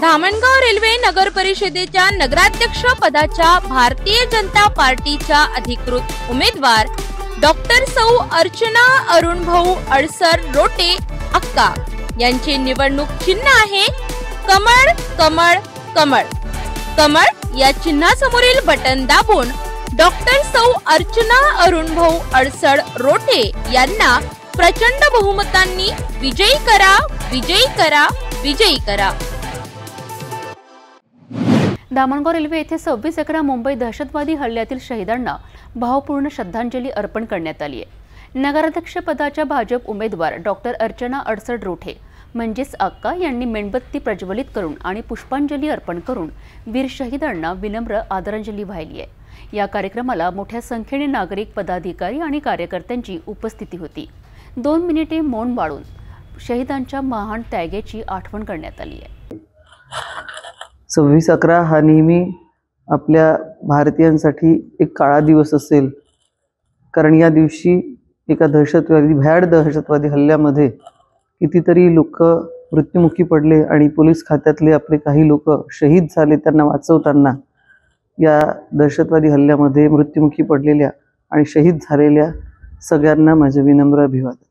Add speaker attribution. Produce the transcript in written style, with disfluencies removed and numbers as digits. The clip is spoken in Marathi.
Speaker 1: धामणगाव रेल्वे नगर परिषदेच्या नगराध्यक्ष पदाच्या भारतीय जनता पार्टीच्या अधिकृत उमेदवार डॉक्टर सौ अर्चना अरुणभाऊ अडसर रोटे अक्का यांचे निवडणूक चिन्ह आहे कमळ कमळ कमळ। कमळ या चिन्हासमोरील बटन दाबून डॉक्टर सौ अर्चना अरुणभाऊ अडसर रोटे यांना प्रचंड बहुमतांनी विजयी करा, विजयी करा, विजयी करा।
Speaker 2: धामणगाव रेल्वे येथे 26/11 मुंबई दहशतवादी हल्ल्यातील शहीदांना भावपूर्ण श्रद्धांजली अर्पण करण्यात आली आहे। नगराध्यक्ष पदाच्या भाजप उमेदवार डॉक्टर अर्चना अडसर रोटे म्हणजेच अक्का यांनी मेणबत्ती प्रज्वलित करून आणि पुष्पांजली अर्पण करून वीर शहीदांना विनम्र आदरांजली वाहिली आहे। या कार्यक्रमाला मोठ्या संख्येने नागरिक, पदाधिकारी आणि कार्यकर्त्यांची उपस्थिती होती। 2 मिनिटे मौन पाळून शहीदांच्या महान त्यागाची आठवण करण्यात आली आहे।
Speaker 3: 26/11 हा नेहमी आपल्या भारतीयांसाठी एक काळा दिवस असेल, कारण या दिवशी एका भयाड दहशतवादी हल्ल्यामध्ये कितीतरी लोक मृत्युमुखी पडले आणि पोलीस खात्यातले आपले काही लोक शहीद झाले। त्यांना वाचवताना या दहशतवादी हल्ल्यामध्ये मृत्युमुखी पडलेल्या आणि शहीद झालेल्या सगळ्यांना माझे विनम्र अभिवादन।